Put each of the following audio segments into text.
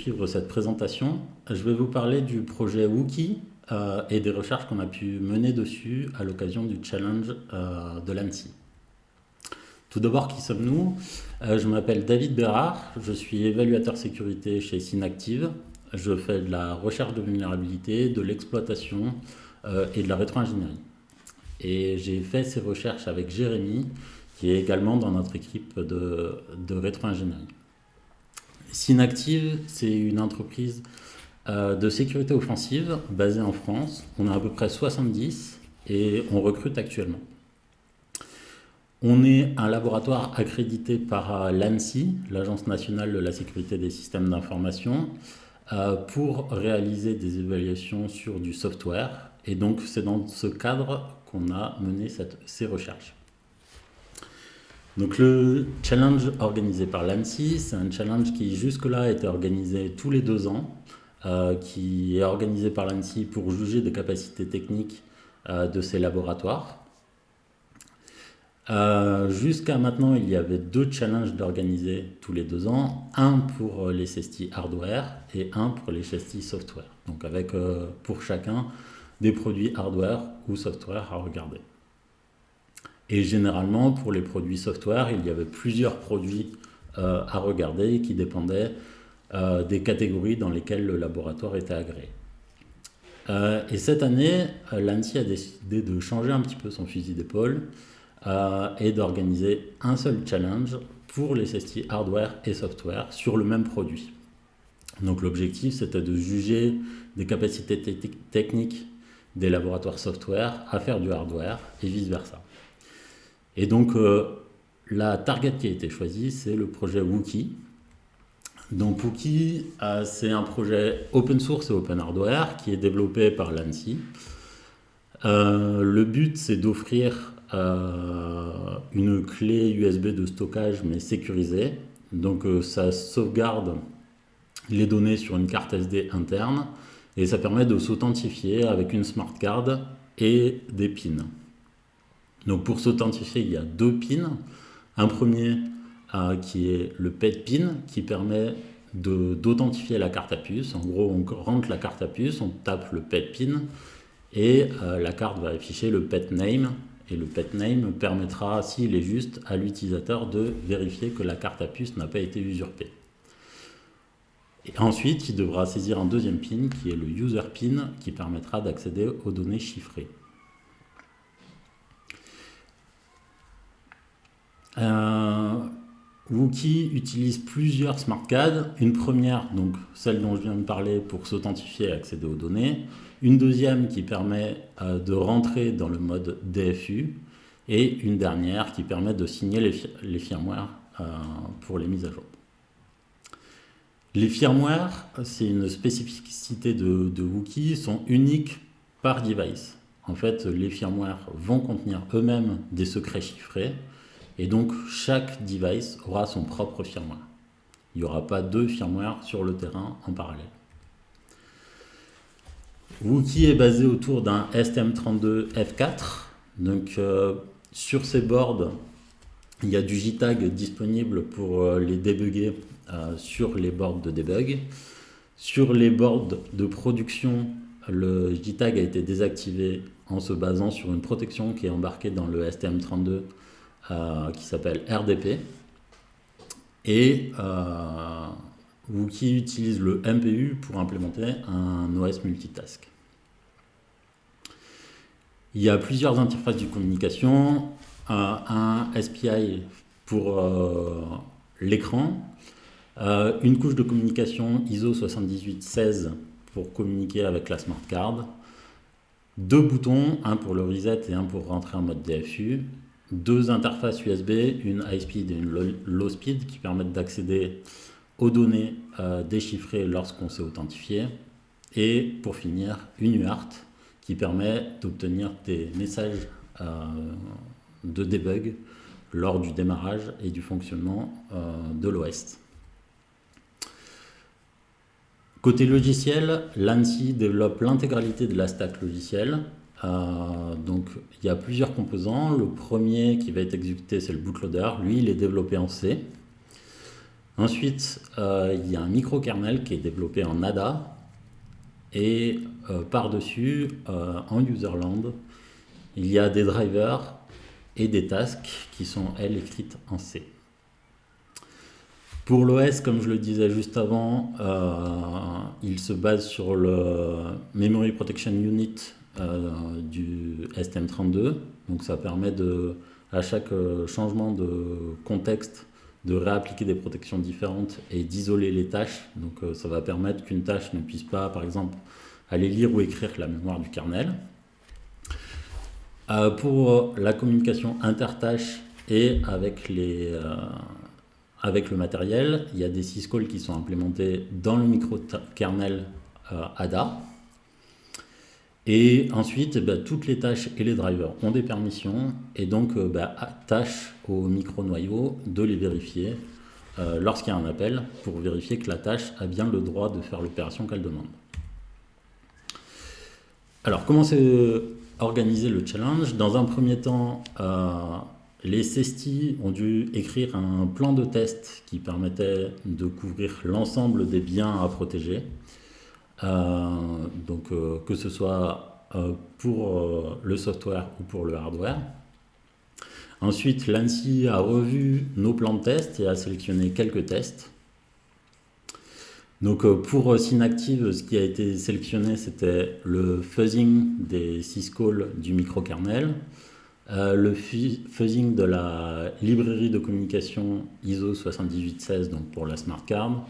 suivre cette présentation, je vais vous parler du projet Wookie et des recherches qu'on a pu mener dessus à l'occasion du challenge de l'ANSSI. Tout d'abord, qui sommes-nous? Je m'appelle David Bérard, je suis évaluateur sécurité chez Synactive. Je fais de la recherche de vulnérabilité, de l'exploitation et de la rétro-ingénierie. Et j'ai fait ces recherches avec Jérémy, qui est également dans notre équipe de rétro-ingénierie. Synactive, c'est une entreprise de sécurité offensive basée en France. On a à peu près 70 et on recrute actuellement. On est un laboratoire accrédité par l'ANSSI, l'Agence nationale de la sécurité des systèmes d'information, pour réaliser des évaluations sur du software. Et donc, c'est dans ce cadre qu'on a mené ces recherches. Donc, le challenge organisé par l'ANSSI, c'est un challenge qui jusque-là était organisé tous les 2 ans, qui est organisé par l'ANSSI pour juger des capacités techniques de ces laboratoires. Jusqu'à maintenant, il y avait 2 challenges d'organiser tous les 2 ans, un pour les CESTI hardware et un pour les CESTI software. Donc avec pour chacun des produits hardware ou software à regarder. Et généralement, pour les produits software, il y avait plusieurs produits à regarder qui dépendaient des catégories dans lesquelles le laboratoire était agréé. Et cette année, l'ANSSI a décidé de changer un petit peu son fusil d'épaule et d'organiser un seul challenge pour les CESTI hardware et software sur le même produit. Donc l'objectif, c'était de juger des capacités techniques des laboratoires software à faire du hardware et vice-versa. Et donc la target qui a été choisie, c'est le projet Wookie. Donc Wookie, c'est un projet open source et open hardware qui est développé par l'ANSSI. Le but, c'est d'offrir une clé USB de stockage mais sécurisée. Donc ça sauvegarde les données sur une carte SD interne et ça permet de s'authentifier avec une smart card et des pins. Donc pour s'authentifier, il y a 2 pins. Un premier qui est le PET pin qui permet d'authentifier la carte à puce. En gros, on rentre la carte à puce, on tape le PET pin et la carte va afficher le PET name. Et le PET name permettra, s'il est juste, à l'utilisateur de vérifier que la carte à puce n'a pas été usurpée. Et ensuite, il devra saisir un deuxième pin qui est le user pin qui permettra d'accéder aux données chiffrées. Wookie utilise plusieurs smart cards. Une première, donc celle dont je viens de parler, pour s'authentifier et accéder aux données. Une deuxième qui permet de rentrer dans le mode DFU. Et une dernière qui permet de signer les firmware pour les mises à jour. Les firmware, c'est une spécificité de Wookie, sont uniques par device. En fait, les firmware vont contenir eux-mêmes des secrets chiffrés. Et donc, chaque device aura son propre firmware. Il n'y aura pas 2 firmware sur le terrain en parallèle. Wookie est basé autour d'un STM32F4. Donc, sur ces boards, il y a du JTAG disponible pour les débugger sur les boards de debug. Sur les boards de production, le JTAG a été désactivé en se basant sur une protection qui est embarquée dans le STM32 qui s'appelle RDP. Et Wookie utilise le MPU pour implémenter un OS multitask. Il y a plusieurs interfaces de communication, un SPI pour l'écran, une couche de communication ISO 7816 pour communiquer avec la smart card, 2 boutons, un pour le reset et un pour rentrer en mode DFU, 2 interfaces USB, une high speed et une low speed qui permettent d'accéder aux données déchiffrées lorsqu'on s'est authentifié, et pour finir, une UART qui permet d'obtenir des messages de debug lors du démarrage et du fonctionnement de l'OS. Côté logiciel, l'ANSSI développe l'intégralité de la stack logicielle. Donc il y a plusieurs composants. Le premier qui va être exécuté, c'est le bootloader. Lui, il est développé en C. Ensuite, il y a un microkernel qui est développé en ADA et par-dessus, en userland, il y a des drivers et des tasks qui sont, elles, écrites en C. Pour l'OS, comme je le disais juste avant, il se base sur le Memory Protection Unit du STM32. Donc ça permet à chaque changement de contexte de réappliquer des protections différentes et d'isoler les tâches. Donc ça va permettre qu'une tâche ne puisse pas, par exemple, aller lire ou écrire la mémoire du kernel. Pour la communication intertâche et avec le matériel, il y a des syscalls qui sont implémentés dans le microkernel ADA. Et ensuite, toutes les tâches et les drivers ont des permissions et donc tâche au micro-noyau de les vérifier lorsqu'il y a un appel pour vérifier que la tâche a bien le droit de faire l'opération qu'elle demande. Alors, comment c'est organisé le challenge? Dans un premier temps, les CESTI ont dû écrire un plan de test qui permettait de couvrir l'ensemble des biens à protéger. Donc que ce soit pour le software ou pour le hardware. Ensuite, l'ANSSI a revu nos plans de test et a sélectionné quelques tests. Donc pour Synactive, ce qui a été sélectionné, c'était le fuzzing des syscalls du microkernel, le fuzzing de la librairie de communication ISO 7816, donc pour la smart card.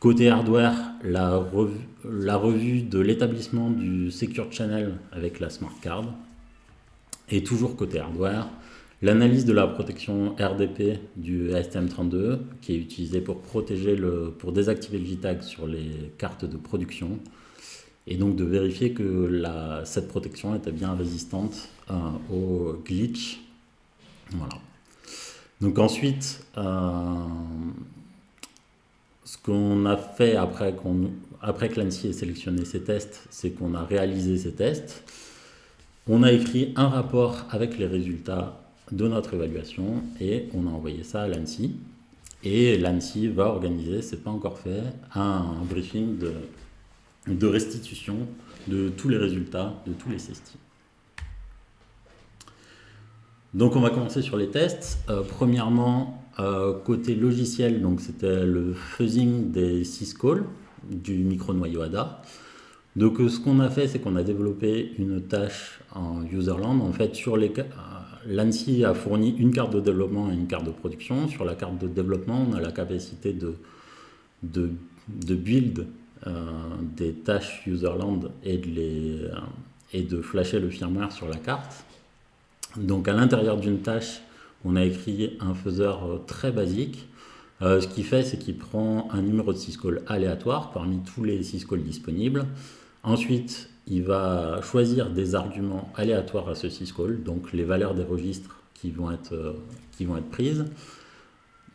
Côté hardware, la revue de l'établissement du Secure Channel avec la smart card. Et toujours côté hardware, l'analyse de la protection RDP du STM32 qui est utilisée pour pour désactiver le JTAG sur les cartes de production et donc de vérifier que cette protection était bien résistante au glitch. Voilà. Donc ensuite, ce qu'on a fait après que l'ANSSI ait sélectionné ces tests, c'est qu'on a réalisé ces tests. On a écrit un rapport avec les résultats de notre évaluation et on a envoyé ça à l'ANSSI. Et l'ANSSI va organiser, c'est pas encore fait, un briefing de restitution de tous les résultats de tous les CESTI. Donc on va commencer sur les tests. Premièrement, côté logiciel, donc c'était le fuzzing des syscalls du micro-noyau ADA. Donc ce qu'on a fait, c'est qu'on a développé une tâche en userland. En fait, l'ANSSI a fourni une carte de développement et une carte de production. Sur la carte de développement, on a la capacité de build des tâches userland et de flasher le firmware sur la carte. Donc à l'intérieur d'une tâche, on a écrit un faiseur très basique. Ce qu'il fait, c'est qu'il prend un numéro de syscall aléatoire parmi tous les syscalls disponibles. Ensuite, il va choisir des arguments aléatoires à ce syscall, donc les valeurs des registres qui vont être prises.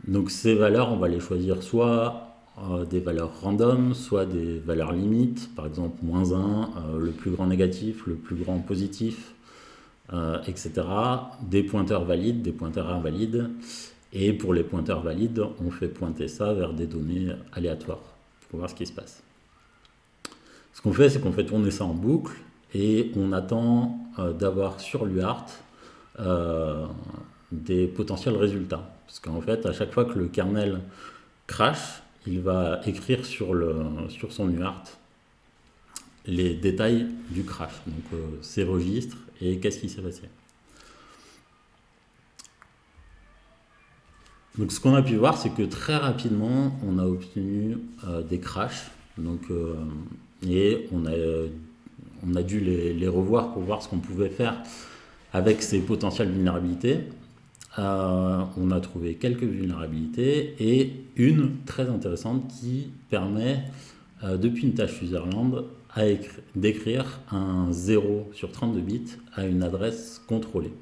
Donc ces valeurs, on va les choisir soit des valeurs random, soit des valeurs limites, par exemple -1, le plus grand négatif, le plus grand positif, etc. Des pointeurs valides, des pointeurs invalides. Et pour les pointeurs valides, on fait pointer ça vers des données aléatoires pour voir ce qui se passe. Ce qu'on fait, c'est qu'on fait tourner ça en boucle et on attend d'avoir sur l'UART des potentiels résultats. Parce qu'en fait, à chaque fois que le kernel crash, il va écrire sur son UART les détails du crash, donc ses registres et qu'est-ce qui s'est passé. Donc ce qu'on a pu voir, c'est que très rapidement, on a obtenu des crashs, et on a dû les revoir pour voir ce qu'on pouvait faire avec ces potentielles vulnérabilités. On a trouvé quelques vulnérabilités et une très intéressante qui permet, depuis une tâche userland, d'écrire un 0 sur 32 bits à une adresse contrôlée.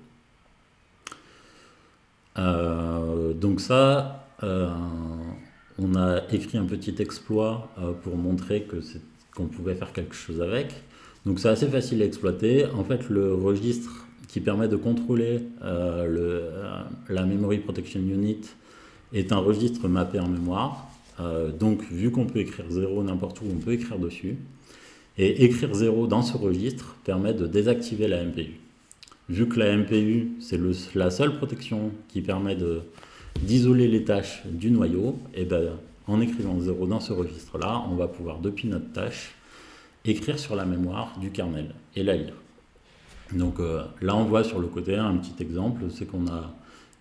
Donc ça, on a écrit un petit exploit pour montrer qu'on pouvait faire quelque chose avec. Donc c'est assez facile à exploiter. En fait, le registre qui permet de contrôler la Memory Protection Unit est un registre mappé en mémoire. Donc, vu qu'on peut écrire 0 n'importe où, on peut écrire dessus. Et écrire 0 dans ce registre permet de désactiver la MPU. Vu que la MPU, c'est la seule protection qui permet d'isoler les tâches du noyau, et ben, en écrivant 0 dans ce registre-là, on va pouvoir, depuis notre tâche, écrire sur la mémoire du kernel et la lire. Donc là, on voit sur le côté un petit exemple, c'est qu'on a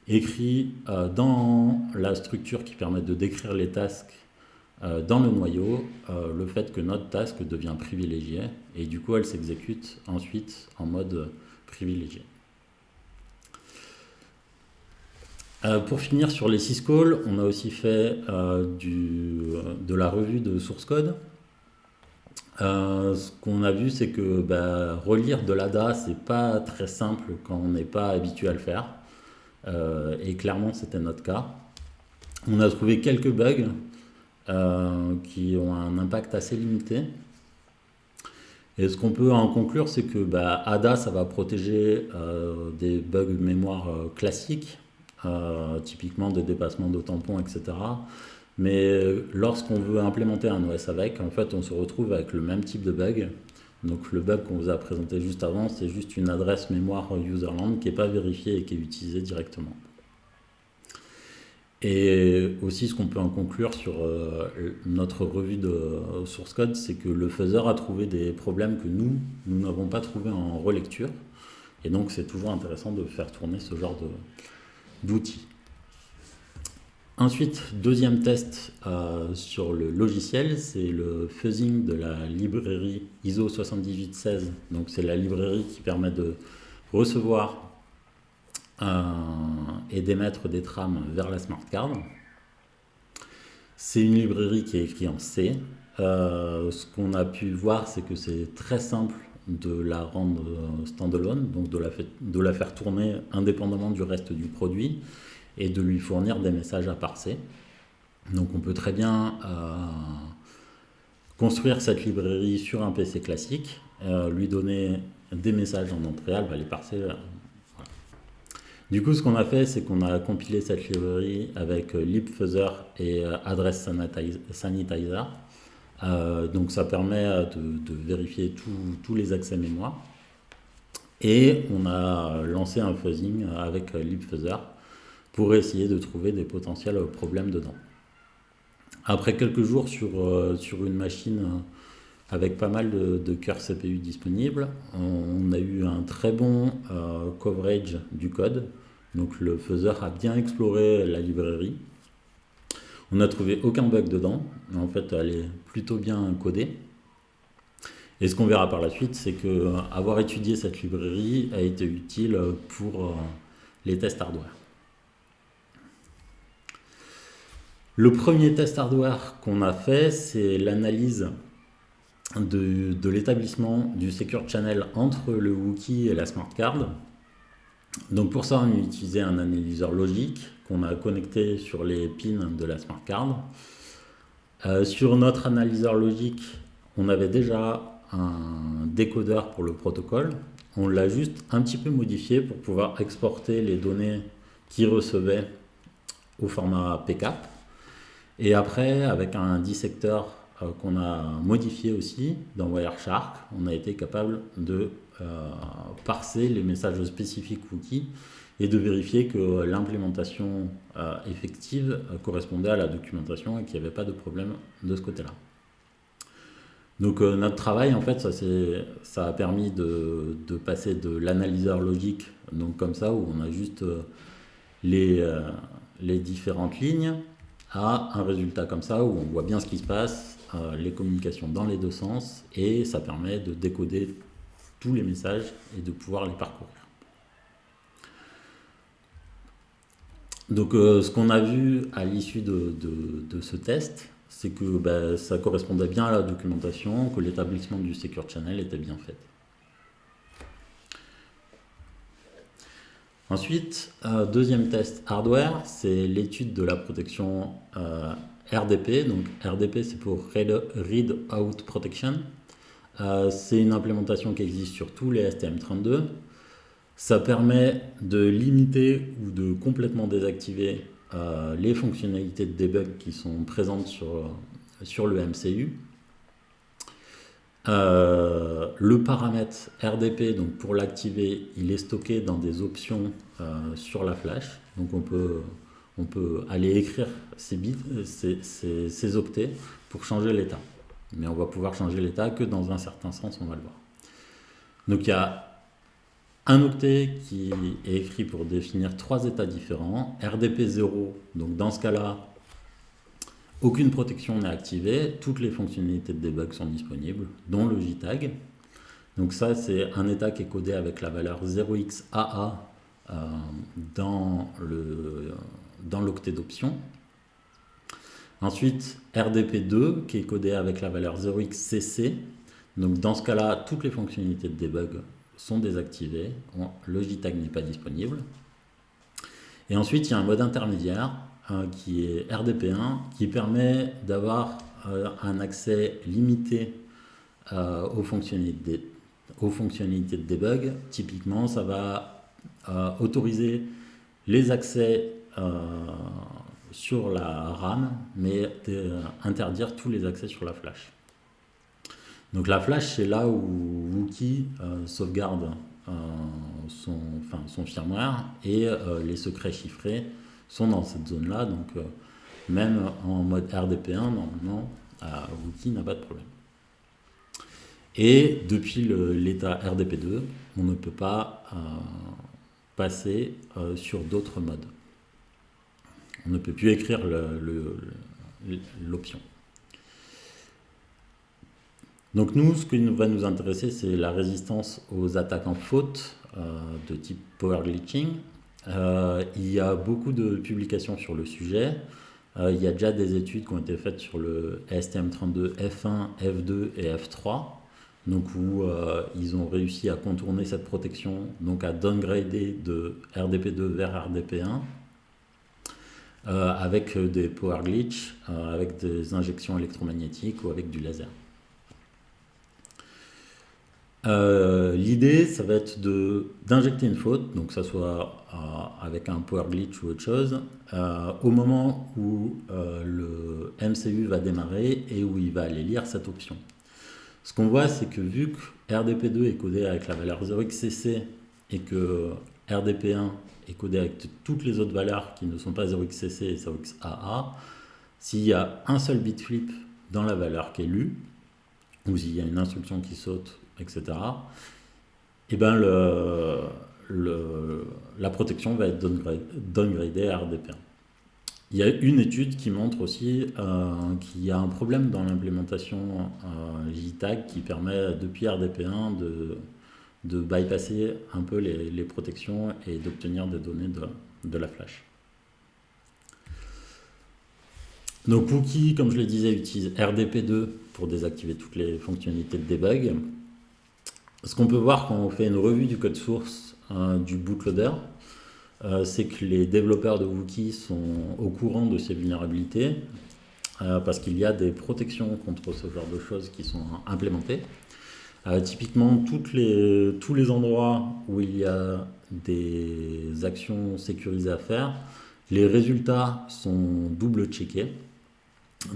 écrit dans la structure qui permet de décrire les tasks dans le noyau, le fait que notre task devient privilégiée, et du coup, elle s'exécute ensuite en mode privilégié. Pour finir sur les syscalls, on a aussi fait de la revue de source code. Ce qu'on a vu, c'est que relire de l'ADA, c'est pas très simple quand on n'est pas habitué à le faire. Et clairement, c'était notre cas. On a trouvé quelques bugs qui ont un impact assez limité. Et ce qu'on peut en conclure, c'est que ADA, ça va protéger des bugs mémoire classiques, typiquement de dépassement de tampons, etc. Mais lorsqu'on veut implémenter un OS avec, en fait, on se retrouve avec le même type de bug. Donc le bug qu'on vous a présenté juste avant, c'est juste une adresse mémoire userland qui n'est pas vérifiée et qui est utilisée directement. Et aussi, ce qu'on peut en conclure sur notre revue de source code, c'est que le fuzzer a trouvé des problèmes que nous n'avons pas trouvés en relecture. Et donc, c'est toujours intéressant de faire tourner ce genre d'outils. Ensuite, deuxième test sur le logiciel, c'est le fuzzing de la librairie ISO 7816. Donc, c'est la librairie qui permet de recevoir et d'émettre des trames vers la smart card. C'est une librairie qui est écrite en C. Ce qu'on a pu voir, c'est que c'est très simple de la rendre standalone, donc de la faire tourner indépendamment du reste du produit et de lui fournir des messages à parser. Donc on peut très bien construire cette librairie sur un PC classique, lui donner des messages en entrée, elle va les parser. Du coup, ce qu'on a fait, c'est qu'on a compilé cette librairie avec libfuzzer et address sanitizer. Donc ça permet de vérifier tous les accès mémoire. Et on a lancé un fuzzing avec libfuzzer pour essayer de trouver des potentiels problèmes dedans. Après quelques jours sur une machine avec pas mal de cœurs CPU disponibles, on a eu un très bon coverage du code. Donc le fuzzer a bien exploré la librairie. On n'a trouvé aucun bug dedans, mais en fait elle est plutôt bien codée. Et ce qu'on verra par la suite, c'est que avoir étudié cette librairie a été utile pour les tests hardware. Le premier test hardware qu'on a fait, c'est l'analyse de l'établissement du Secure Channel entre le Wookie et la smart card. Donc pour ça, on a utilisé un analyseur logique qu'on a connecté sur les pins de la smart card. Sur notre analyseur logique, on avait déjà un décodeur pour le protocole. On l'a juste un petit peu modifié pour pouvoir exporter les données qu'il recevait au format PCAP. Et après, avec un dissecteur qu'on a modifié aussi dans Wireshark, on a été capable de parser les messages spécifiques Wookie et de vérifier que l'implémentation effective correspondait à la documentation et qu'il n'y avait pas de problème de ce côté-là. Donc notre travail, en fait, ça a permis de passer de l'analyseur logique, donc comme ça, où on a juste les différentes lignes, à un résultat comme ça, où on voit bien ce qui se passe, les communications dans les deux sens, et ça permet de décoder tous les messages et de pouvoir les parcourir. Donc ce qu'on a vu à l'issue de ce test, c'est que ça correspondait bien à la documentation, que l'établissement du Secure Channel était bien fait. Ensuite, deuxième test hardware, c'est l'étude de la protection RDP. Donc RDP, c'est pour Read Out Protection. C'est une implémentation qui existe sur tous les STM32. Ça permet de limiter ou de complètement désactiver les fonctionnalités de debug qui sont présentes sur le MCU. Le paramètre RDP, donc pour l'activer, il est stocké dans des options sur la flash. Donc on peut aller écrire ces bits, ces octets pour changer l'état. Mais on va pouvoir changer l'état que dans un certain sens, on va le voir. Donc il y a un octet qui est écrit pour définir 3 états différents. RDP 0, donc dans ce cas-là, aucune protection n'est activée, toutes les fonctionnalités de debug sont disponibles, dont le JTAG. Donc ça, c'est un état qui est codé avec la valeur 0xAA dans l'octet d'options. Ensuite, RDP2 qui est codé avec la valeur 0xCC. Donc dans ce cas-là, toutes les fonctionnalités de debug sont désactivées, le JTAG n'est pas disponible. Et ensuite, il y a un mode intermédiaire qui est RDP1 qui permet d'avoir un accès limité aux fonctionnalités de debug. Typiquement, ça va autoriser les accès sur la RAM, mais interdire tous les accès sur la flash. Donc la flash, c'est là où Wookie sauvegarde son firmware, et les secrets chiffrés sont dans cette zone-là. Donc même en mode RDP1, normalement, Wookie n'a pas de problème. Et depuis l'état RDP2, on ne peut pas passer sur d'autres modes. On ne peut plus écrire l'option. Donc nous, ce qui va nous intéresser, c'est la résistance aux attaques en faute de type power glitching. Il y a beaucoup de publications sur le sujet. Il y a déjà des études qui ont été faites sur le STM32 F1, F2 et F3, donc où ils ont réussi à contourner cette protection, donc à downgrader de RDP2 vers RDP1 avec des power glitch, avec des injections électromagnétiques ou avec du laser. L'idée, ça va être d'injecter une faute, donc que ça soit avec un power glitch ou autre chose, au moment où le MCU va démarrer et où il va aller lire cette option. Ce qu'on voit, c'est que vu que RDP2 est codé avec la valeur 0xCC et que RDP1 est codé avec toutes les autres valeurs qui ne sont pas 0xCC et 0xAA, s'il y a un seul bit flip dans la valeur qui est lue, ou s'il y a une instruction qui saute, etc., et ben la protection va être downgradée à RDP1. Il y a une étude qui montre aussi qu'il y a un problème dans l'implémentation JTAG qui permet depuis RDP1 de bypasser un peu les protections et d'obtenir des données de la flash. Donc Wookie, comme je le disais, utilise RDP2 pour désactiver toutes les fonctionnalités de debug. Ce qu'on peut voir quand on fait une revue du code source du bootloader, c'est que les développeurs de Wookie sont au courant de ces vulnérabilités parce qu'il y a des protections contre ce genre de choses qui sont implémentées. Typiquement, tous les endroits où il y a des actions sécurisées à faire, les résultats sont double-checkés.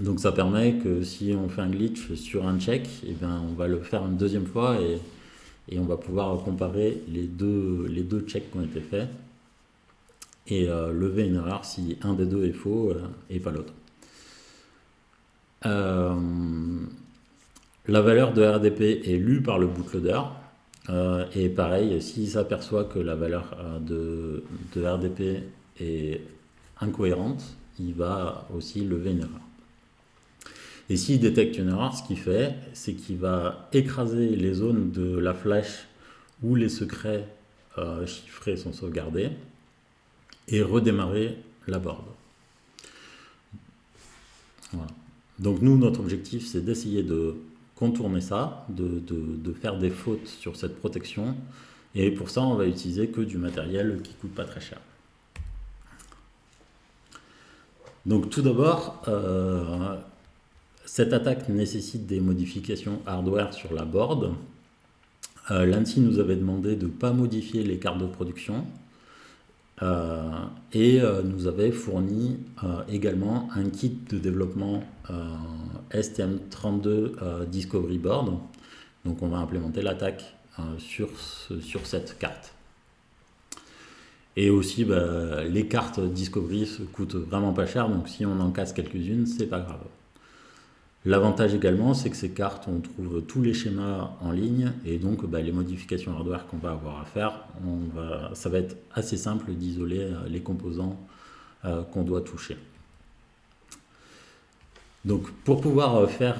Donc ça permet que si on fait un glitch sur un check, eh bien, on va le faire une deuxième fois et on va pouvoir comparer les deux checks qui ont été faits et lever une erreur si un des deux est faux et pas l'autre. La valeur de RDP est lue par le bootloader et pareil, s'il s'aperçoit que la valeur de RDP est incohérente, il va aussi lever une erreur. Et s'il détecte une erreur, ce qu'il fait, c'est qu'il va écraser les zones de la flash où les secrets chiffrés sont sauvegardés et redémarrer la board. Voilà. Donc nous, notre objectif, c'est d'essayer de contourner ça, de faire des fautes sur cette protection. Et pour ça, on va utiliser que du matériel qui ne coûte pas très cher. Donc tout d'abord, cette attaque nécessite des modifications hardware sur la board. L'ANSI nous avait demandé de ne pas modifier les cartes de production. nous avait fourni également un kit de développement STM32 Discovery Board. Donc on va implémenter l'attaque sur cette carte. Et aussi, les cartes Discovery coûtent vraiment pas cher, donc si on en casse quelques-unes, c'est pas grave. L'avantage également, c'est que ces cartes, on trouve tous les schémas en ligne, et donc les modifications hardware qu'on va avoir à faire, ça va être assez simple d'isoler les composants qu'on doit toucher. Donc pour pouvoir faire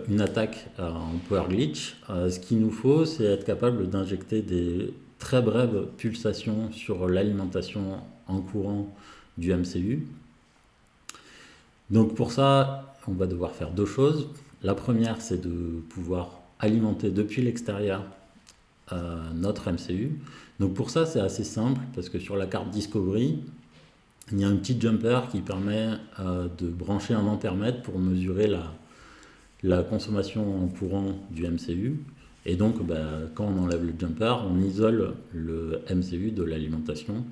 une attaque en Power Glitch, ce qu'il nous faut, c'est être capable d'injecter des très brèves pulsations sur l'alimentation en courant du MCU. Donc pour ça, on va devoir faire deux choses. La première, c'est de pouvoir alimenter depuis l'extérieur notre MCU. Donc pour ça, c'est assez simple, parce que sur la carte Discovery, il y a un petit jumper qui permet de brancher un ampèremètre pour mesurer la consommation en courant du MCU. Et donc, quand on enlève le jumper, on isole le MCU de l'alimentation.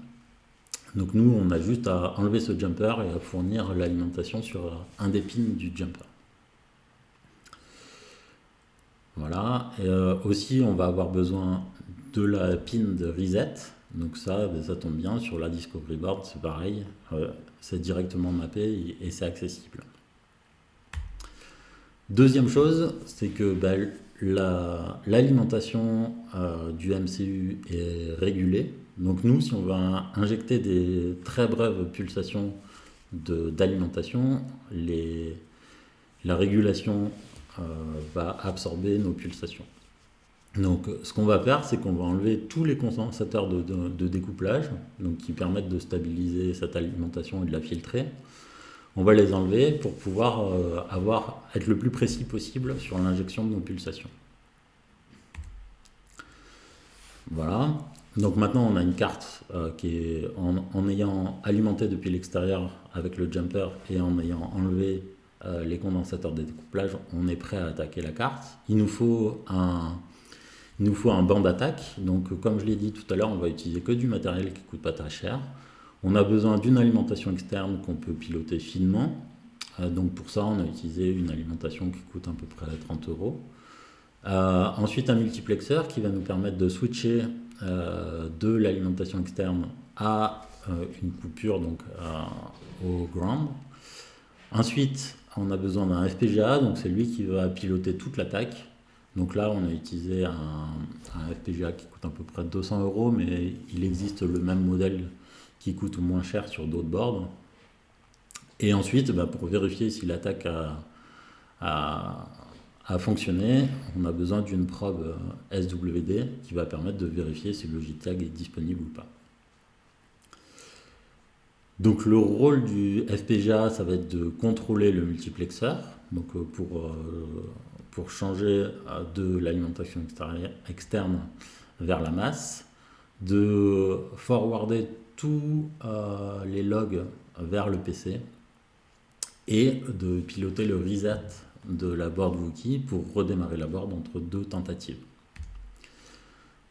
Donc nous, on a juste à enlever ce jumper et à fournir l'alimentation sur un des pins du jumper. Voilà. Et aussi, on va avoir besoin de la pin de reset. Donc ça tombe bien, sur la Discovery Board, c'est pareil. C'est directement mappé et c'est accessible. Deuxième chose, c'est que l'alimentation du MCU est régulée. Donc nous, si on va injecter des très brèves pulsations d'alimentation, la régulation va absorber nos pulsations. Donc ce qu'on va faire, c'est qu'on va enlever tous les condensateurs de découplage, donc qui permettent de stabiliser cette alimentation et de la filtrer. On va les enlever pour pouvoir être le plus précis possible sur l'injection de nos pulsations. Voilà. Donc maintenant on a une carte qui est en ayant alimenté depuis l'extérieur avec le jumper et en ayant enlevé les condensateurs de découplage, on est prêt à attaquer la carte. Il nous faut un banc d'attaque. Donc comme je l'ai dit tout à l'heure, on va utiliser que du matériel qui ne coûte pas très cher. On a besoin d'une alimentation externe qu'on peut piloter finement. Donc pour ça, on a utilisé une alimentation qui coûte à peu près 30 euros. Ensuite, un multiplexeur qui va nous permettre de switcher de l'alimentation externe à une coupure, donc au ground. Ensuite, on a besoin d'un FPGA, donc c'est lui qui va piloter toute l'attaque. Donc là, on a utilisé un FPGA qui coûte à peu près 200 euros, mais il existe le même modèle qui coûte moins cher sur d'autres boards. Et ensuite, pour vérifier si l'attaque a fonctionné, on a besoin d'une probe SWD qui va permettre de vérifier si le JTAG est disponible ou pas. Donc le rôle du FPGA, ça va être de contrôler le multiplexeur, donc pour changer de l'alimentation externe vers la masse, de forwarder tous les logs vers le PC et de piloter le reset de la board Wookiee pour redémarrer la board entre deux tentatives.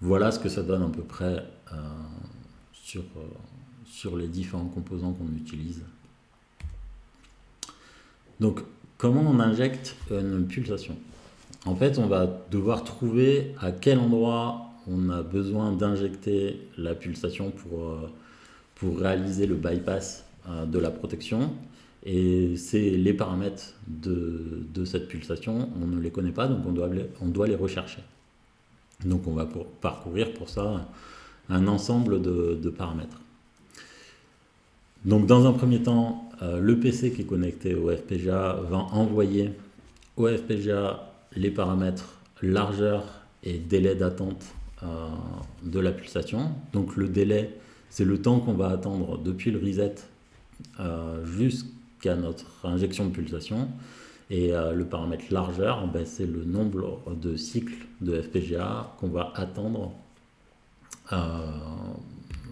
Voilà ce que ça donne à peu près sur les différents composants qu'on utilise. Donc, comment on injecte une pulsation? En fait, on va devoir trouver à quel endroit on a besoin d'injecter la pulsation pour réaliser le bypass de la protection. Et c'est les paramètres de cette pulsation, on ne les connaît pas, donc on doit les rechercher. Donc on va parcourir pour ça un ensemble de paramètres. Donc dans un premier temps, le PC qui est connecté au FPGA va envoyer au FPGA les paramètres largeur et délai d'attente de la pulsation. Donc le délai, c'est le temps qu'on va attendre depuis le reset jusqu'à notre injection de pulsation. Et le paramètre largeur, c'est le nombre de cycles de FPGA qu'on va attendre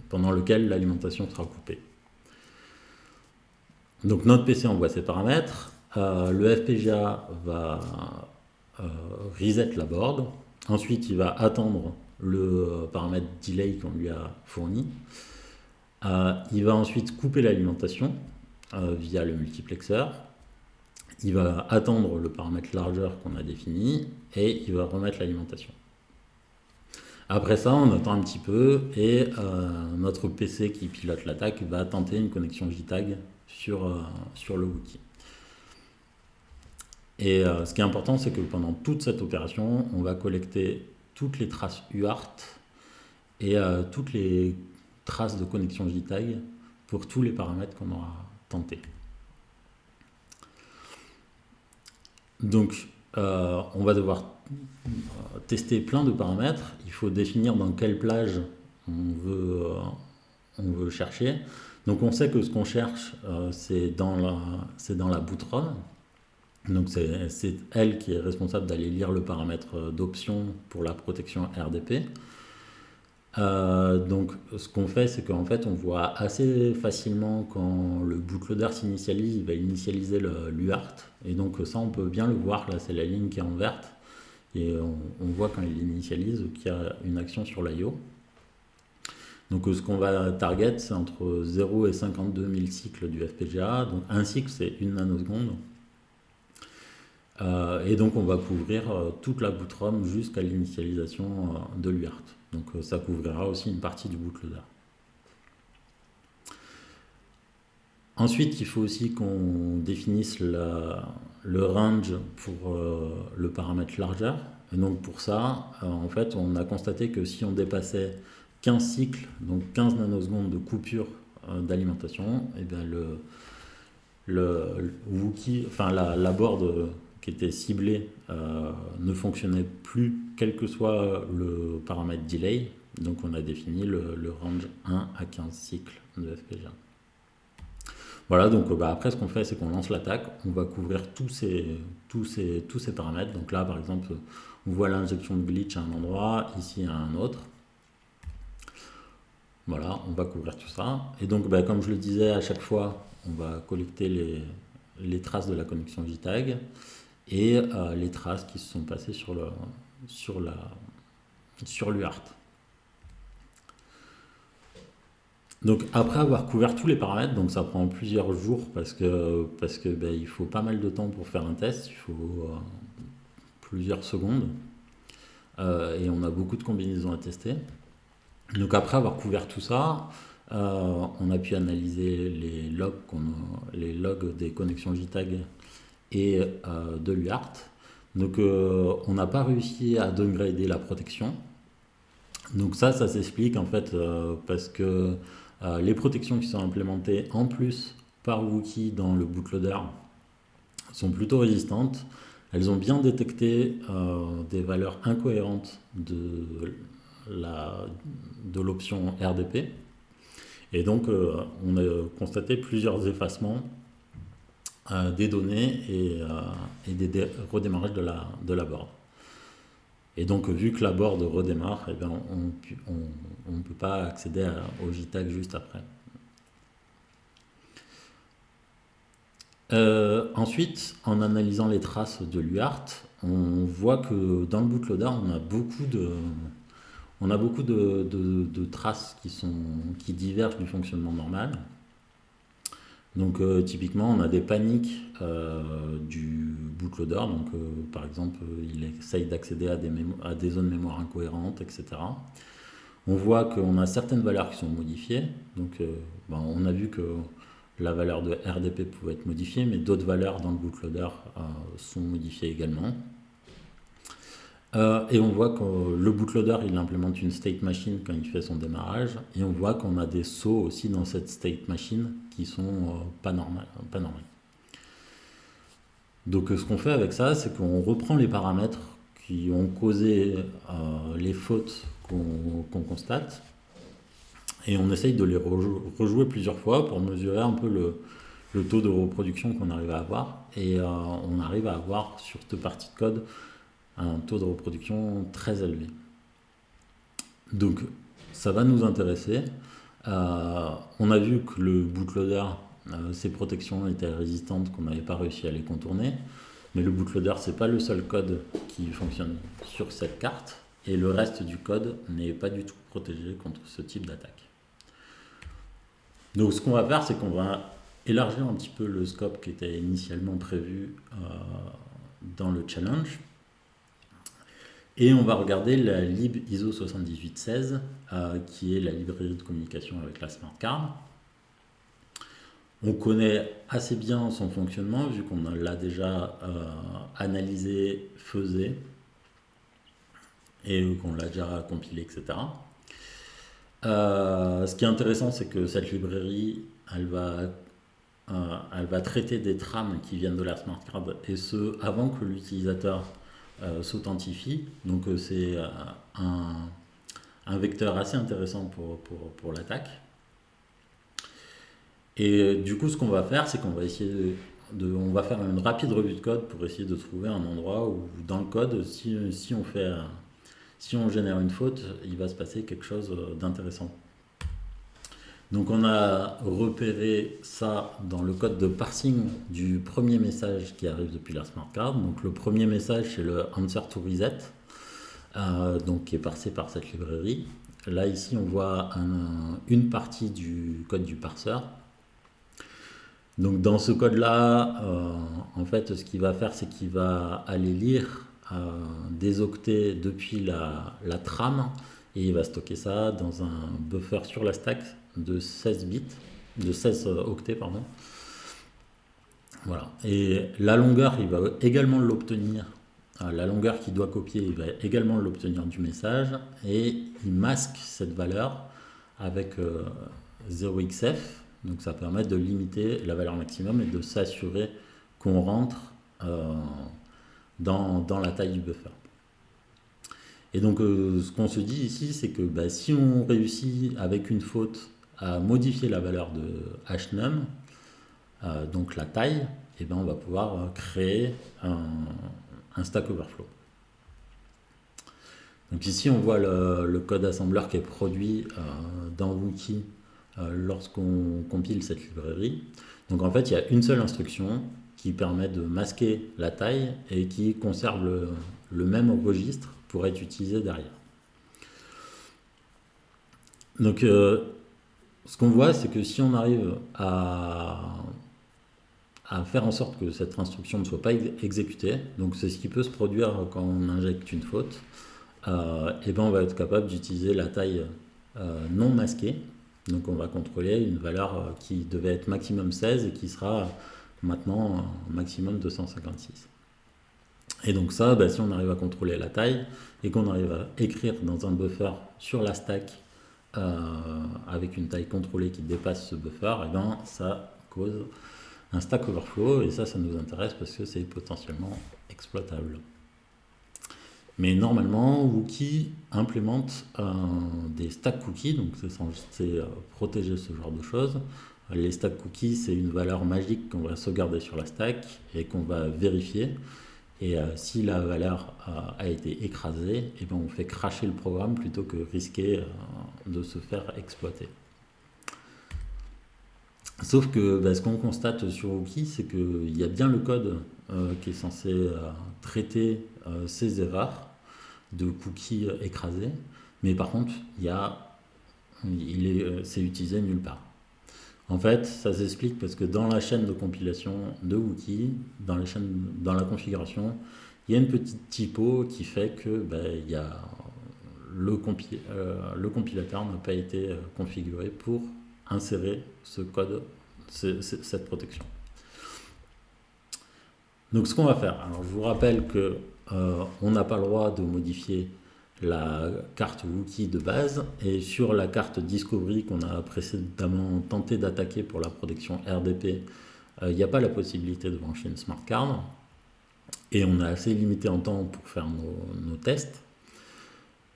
pendant lequel l'alimentation sera coupée. Donc notre PC envoie ses paramètres, le FPGA va reset la board, ensuite il va attendre le paramètre delay qu'on lui a fourni. Il va ensuite couper l'alimentation via le multiplexeur. Il va attendre le paramètre largeur qu'on a défini et il va remettre l'alimentation. Après ça, on attend un petit peu et notre PC qui pilote l'attaque va tenter une connexion JTAG sur le Wookiee. Et ce qui est important, c'est que pendant toute cette opération, on va collecter toutes les traces UART et toutes les traces de connexion JTAG pour tous les paramètres qu'on aura tentés. Donc, on va devoir tester plein de paramètres. Il faut définir dans quelle plage on veut chercher. Donc, on sait que ce qu'on cherche, c'est dans la bootron. Donc, c'est elle qui est responsable d'aller lire le paramètre d'option pour la protection RDP. Donc ce qu'on fait, c'est qu'en fait on voit assez facilement quand le bootloader s'initialise, il va initialiser l'UART, et donc ça on peut bien le voir, là c'est la ligne qui est en verte, et on voit quand il initialise qu'il y a une action sur l'IO. Donc ce qu'on va target, c'est entre 0 et 52 000 cycles du FPGA, donc un cycle c'est 1 nanoseconde. Et donc on va couvrir toute la bootrom jusqu'à l'initialisation de l'UART. Donc ça couvrira aussi une partie du bootloader. Ensuite, il faut aussi qu'on définisse le range pour le paramètre largeur. Et donc pour ça, en fait, on a constaté que si on dépassait 15 cycles, donc 15 nanosecondes de coupure d'alimentation, et bien le Wookiee, enfin la board qui était ciblée ne fonctionnait plus, quel que soit le paramètre delay. Donc on a défini le range 1 à 15 cycles de FPGA. Voilà, donc après ce qu'on fait, c'est qu'on lance l'attaque, on va couvrir tous ces paramètres. Donc là, par exemple, on voit l'injection de glitch à un endroit, ici à un autre. Voilà, on va couvrir tout ça. Et donc, comme je le disais, à chaque fois, on va collecter les traces de la connexion JTAG et les traces qui se sont passées sur l'UART. Donc après avoir couvert tous les paramètres, donc ça prend plusieurs jours parce que il faut pas mal de temps pour faire un test, il faut plusieurs secondes et on a beaucoup de combinaisons à tester. Donc après avoir couvert tout ça, on a pu analyser les logs des connexions JTAG et de l'UART. Donc on n'a pas réussi à downgrader la protection. Donc ça s'explique en fait parce que les protections qui sont implémentées en plus par Wookiee dans le bootloader sont plutôt résistantes. Elles ont bien détecté des valeurs incohérentes de l'option RDP. Et donc on a constaté plusieurs effacements des données et des redémarrages de la board. Et donc, vu que la board redémarre, eh bien, on ne peut pas accéder au JTAG juste après. Ensuite, en analysant les traces de l'UART, on voit que dans le bootloader, on a beaucoup de traces qui divergent du fonctionnement normal. Donc typiquement on a des paniques du bootloader, donc par exemple il essaye d'accéder à des zones mémoire incohérentes, etc. On voit qu'on a certaines valeurs qui sont modifiées, donc on a vu que la valeur de RDP pouvait être modifiée, mais d'autres valeurs dans le bootloader sont modifiées également. Et on voit que le bootloader il implémente une state machine quand il fait son démarrage, et on voit qu'on a des sauts aussi dans cette state machine qui sont pas normales. Donc ce qu'on fait avec ça, c'est qu'on reprend les paramètres qui ont causé les fautes qu'on constate, et on essaye de les rejouer plusieurs fois pour mesurer un peu le taux de reproduction qu'on arrive à avoir, et on arrive à avoir sur cette partie de code un taux de reproduction très élevé. Donc ça va nous intéresser. On a vu que le bootloader, ses protections étaient résistantes, qu'on n'avait pas réussi à les contourner, mais le bootloader c'est pas le seul code qui fonctionne sur cette carte, et le reste du code n'est pas du tout protégé contre ce type d'attaque. Donc ce qu'on va faire, c'est qu'on va élargir un petit peu le scope qui était initialement prévu dans le challenge. Et on va regarder la lib ISO 7816, qui est la librairie de communication avec la smart card. On connaît assez bien son fonctionnement, vu qu'on l'a déjà analysé, faisé, et qu'on l'a déjà compilé, etc. Ce qui est intéressant, c'est que cette librairie, elle va traiter des trames qui viennent de la smart card, et ce, avant que l'utilisateur s'authentifie. Donc c'est un vecteur assez intéressant pour l'attaque. Et du coup, ce qu'on va faire, c'est qu'on va essayer on va faire une rapide revue de code pour essayer de trouver un endroit où, dans le code, si on génère une faute, il va se passer quelque chose d'intéressant. Donc on a repéré ça dans le code de parsing du premier message qui arrive depuis la smart card. Donc le premier message, c'est le answer to reset, donc qui est parsé par cette librairie. Là ici on voit une partie du code du parseur. Donc dans ce code là, en fait ce qu'il va faire, c'est qu'il va aller lire des octets depuis la trame, et il va stocker ça dans un buffer sur la stack de 16 bits, de 16 octets, pardon. Voilà. Et la longueur, il va également l'obtenir. La longueur qu'il doit copier, il va également l'obtenir du message, et il masque cette valeur avec 0xf. Donc ça permet de limiter la valeur maximum et de s'assurer qu'on rentre dans la taille du buffer. Et donc ce qu'on se dit ici, c'est que si on réussit avec une faute à modifier la valeur de hnum, donc la taille, et on va pouvoir créer un Stack Overflow. Donc ici on voit le code assembleur qui est produit dans Wookie lorsqu'on compile cette librairie. Donc en fait il y a une seule instruction qui permet de masquer la taille et qui conserve le même registre pour être utilisé derrière. Donc ce qu'on voit, c'est que si on arrive à faire en sorte que cette instruction ne soit pas exécutée, donc c'est ce qui peut se produire quand on injecte une faute, et on va être capable d'utiliser la taille non masquée. Donc on va contrôler une valeur qui devait être maximum 16 et qui sera maintenant maximum 256. Et donc ça, si on arrive à contrôler la taille et qu'on arrive à écrire dans un buffer sur la stack avec une taille contrôlée qui dépasse ce buffer, ça cause un Stack Overflow, et ça nous intéresse parce que c'est potentiellement exploitable. Mais normalement, Wookie implémente des stack cookies, donc c'est censé protéger ce genre de choses. Les stack cookies, c'est une valeur magique qu'on va sauvegarder sur la stack et qu'on va vérifier. Et si la valeur a été écrasée, on fait crasher le programme plutôt que risquer de se faire exploiter. Sauf que ce qu'on constate sur Wookie, c'est qu'il y a bien le code qui est censé traiter ces erreurs de cookies écrasés, mais par contre, c'est utilisé nulle part. En fait, ça s'explique parce que dans la chaîne de compilation de Wookie, dans la configuration, il y a une petite typo qui fait que le compilateur n'a pas été configuré pour insérer ce code, cette protection. Donc ce qu'on va faire, alors je vous rappelle que on n'a pas le droit de modifier la carte Wookie de base, et sur la carte Discovery qu'on a précédemment tenté d'attaquer pour la protection RDP, il n'y a pas la possibilité de brancher une smart card, et on est assez limité en temps pour faire nos tests.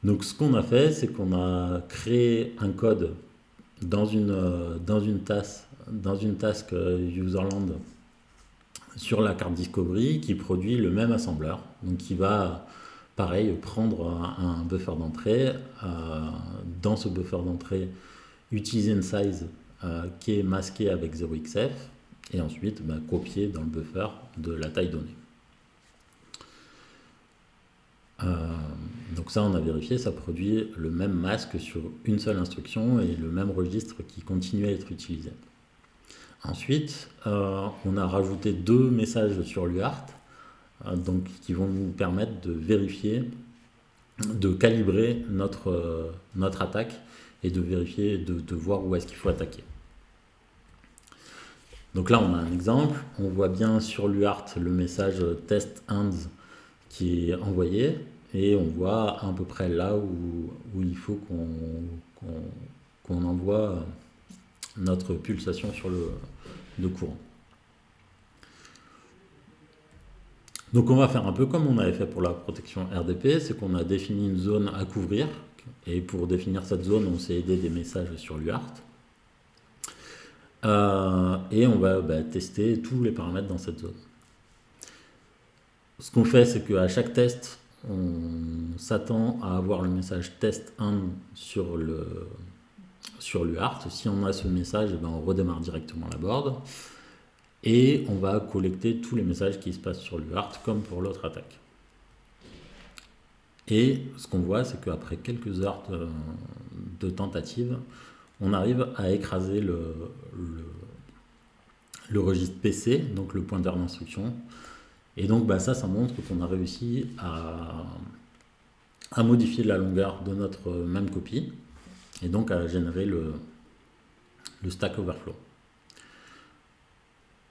Donc ce qu'on a fait, c'est qu'on a créé un code dans une task userland sur la carte Discovery qui produit le même assembleur, donc qui va pareil prendre un buffer d'entrée, dans ce buffer d'entrée utiliser une size qui est masquée avec 0xf, et ensuite copier dans le buffer de la taille donnée. Donc Donc ça, on a vérifié, ça produit le même masque sur une seule instruction et le même registre qui continue à être utilisé. Ensuite, on a rajouté 2 messages sur l'UART, donc qui vont nous permettre de vérifier, de calibrer notre attaque et de vérifier, de voir où est-ce qu'il faut attaquer. Donc là, on a un exemple. On voit bien sur l'UART le message test ends qui est envoyé et on voit à peu près là où il faut qu'on envoie notre pulsation sur le courant. Donc on va faire un peu comme on avait fait pour la protection RDP, c'est qu'on a défini une zone à couvrir et pour définir cette zone, on s'est aidé des messages sur l'UART. Et on va tester tous les paramètres dans cette zone. Ce qu'on fait, c'est qu'à chaque test, on s'attend à avoir le message test 1 sur l'UART. Si on a ce message, on redémarre directement la board. Et on va collecter tous les messages qui se passent sur l'UART, comme pour l'autre attaque. Et ce qu'on voit, c'est qu'après quelques heures de tentative, on arrive à écraser le registre PC, donc le pointeur d'instruction. Et donc ça montre qu'on a réussi à modifier la longueur de notre même copie et donc à générer le Stack Overflow.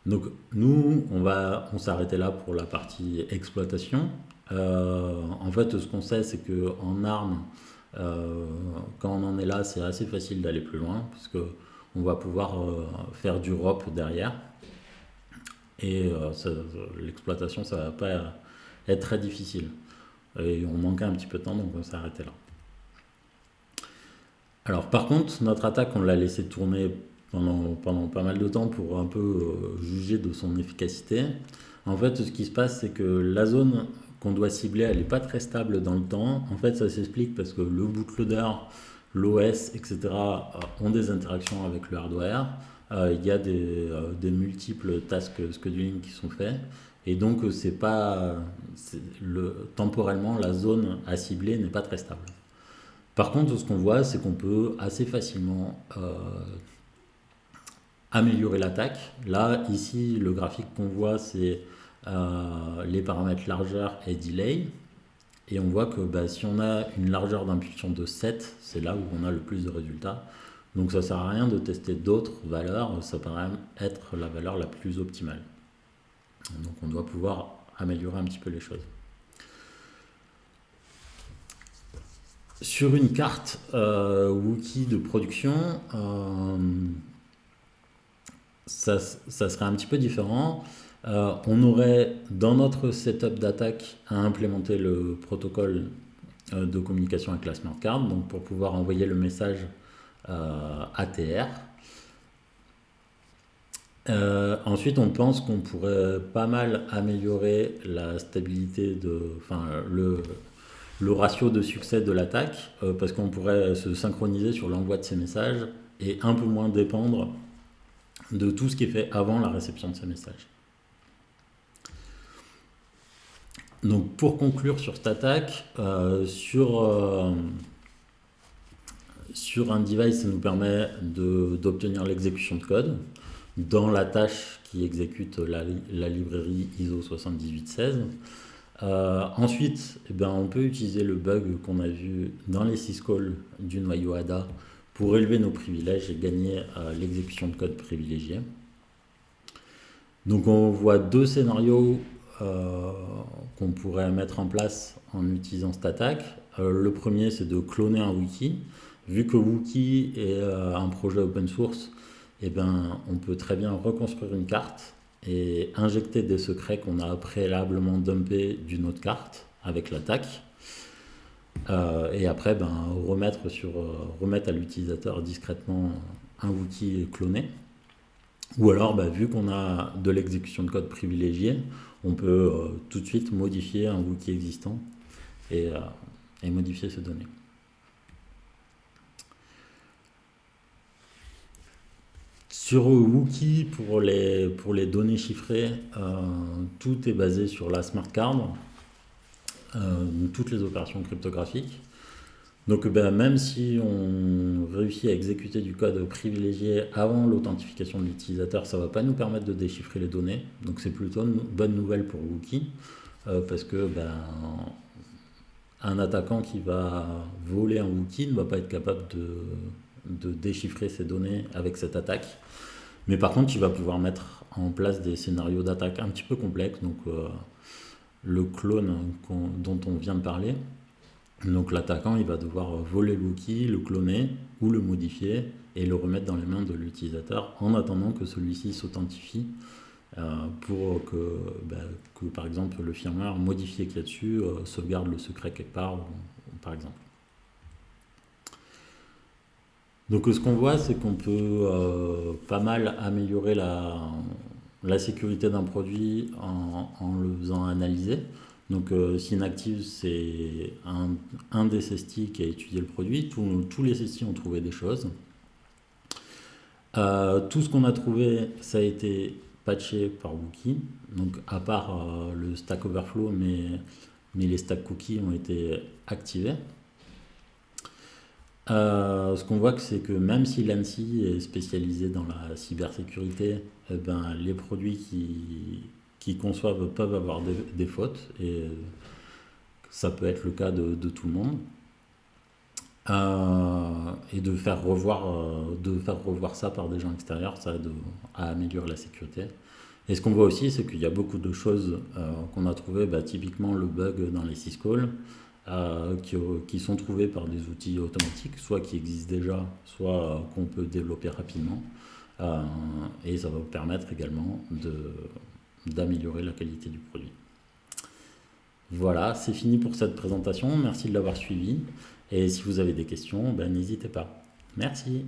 Donc nous, on s'est arrêté là pour la partie exploitation. En fait, ce qu'on sait, c'est qu'en ARM, quand on en est là, c'est assez facile d'aller plus loin, puisque on va pouvoir faire du ROP derrière. Et l'exploitation, ça va pas être très difficile. Et on manquait un petit peu de temps, donc on s'est arrêté là. Alors par contre, notre attaque, on l'a laissé tourner pendant pas mal de temps pour un peu juger de son efficacité. En fait, ce qui se passe, c'est que la zone qu'on doit cibler, elle n'est pas très stable dans le temps. En fait, ça s'explique parce que le bootloader, l'OS, etc. ont des interactions avec le hardware. Il y a des multiples tasks scheduling qui sont faits. Et donc, temporellement, la zone à cibler n'est pas très stable. Par contre, ce qu'on voit, c'est qu'on peut assez facilement améliorer l'attaque. Là, ici, le graphique qu'on voit, c'est les paramètres largeur et delay. Et on voit que si on a une largeur d'impulsion de 7, c'est là où on a le plus de résultats. Donc ça ne sert à rien de tester d'autres valeurs, ça paraît être la valeur la plus optimale. Donc on doit pouvoir améliorer un petit peu les choses. Sur une carte Wookie de production, ça serait un petit peu différent. On aurait dans notre setup d'attaque à implémenter le protocole de communication avec la smart card, donc pour pouvoir envoyer le message ATR. Ensuite, on pense qu'on pourrait pas mal améliorer la stabilité le ratio de succès de l'attaque, parce qu'on pourrait se synchroniser sur l'envoi de ces messages et un peu moins dépendre de tout ce qui est fait avant la réception de ces messages. Donc pour conclure sur cette attaque, sur un device, ça nous permet d'obtenir l'exécution de code dans la tâche qui exécute la librairie ISO 7816. Ensuite, on peut utiliser le bug qu'on a vu dans les syscalls du noyau ADA pour élever nos privilèges et gagner l'exécution de code privilégié. Donc on voit 2 scénarios qu'on pourrait mettre en place en utilisant cette attaque. Le premier, c'est de cloner un wiki. Vu que Wookie est un projet open source, on peut très bien reconstruire une carte et injecter des secrets qu'on a préalablement dumpés d'une autre carte avec l'attaque. Et après, remettre à l'utilisateur discrètement un Wookie cloné. Ou alors, vu qu'on a de l'exécution de code privilégiée, on peut tout de suite modifier un Wookie existant et modifier ces données. Sur Wookie, pour les données chiffrées, tout est basé sur la smart card. toutes les opérations cryptographiques. Donc ben, même si on réussit à exécuter du code privilégié avant l'authentification de l'utilisateur, ça ne va pas nous permettre de déchiffrer les données. Donc c'est plutôt une bonne nouvelle pour Wookie, parce que ben, un attaquant qui va voler un Wookie ne va pas être capable de déchiffrer ces données avec cette attaque. Mais par contre, il va pouvoir mettre en place des scénarios d'attaque un petit peu complexes. Donc le clone dont on vient de parler. Donc l'attaquant, il va devoir voler le Wookie, le cloner ou le modifier et le remettre dans les mains de l'utilisateur en attendant que celui-ci s'authentifie pour que, par exemple, le firmware modifié qu'il y a dessus sauvegarde le secret quelque part, par exemple. Donc ce qu'on voit, c'est qu'on peut pas mal améliorer la sécurité d'un produit en le faisant analyser. Donc Synactive, c'est un des SESTI qui a étudié le produit. Tous les SESTI ont trouvé des choses. Tout ce qu'on a trouvé, ça a été patché par Wookie. Donc à part le Stack Overflow, mais les stack cookies ont été activés. Ce qu'on voit, c'est que même si l'ANSSI est spécialisé dans la cybersécurité, eh ben, les produits qui conçoivent peuvent avoir des fautes, et ça peut être le cas de tout le monde. Et de faire revoir ça par des gens extérieurs, ça aide à améliorer la sécurité. Et ce qu'on voit aussi, c'est qu'il y a beaucoup de choses qu'on a trouvées, typiquement le bug dans les syscalls, qui sont trouvés par des outils automatiques, soit qui existent déjà, soit qu'on peut développer rapidement. Et ça va vous permettre également d'améliorer la qualité du produit. Voilà, c'est fini pour cette présentation. Merci de l'avoir suivi. Et si vous avez des questions, n'hésitez pas. Merci.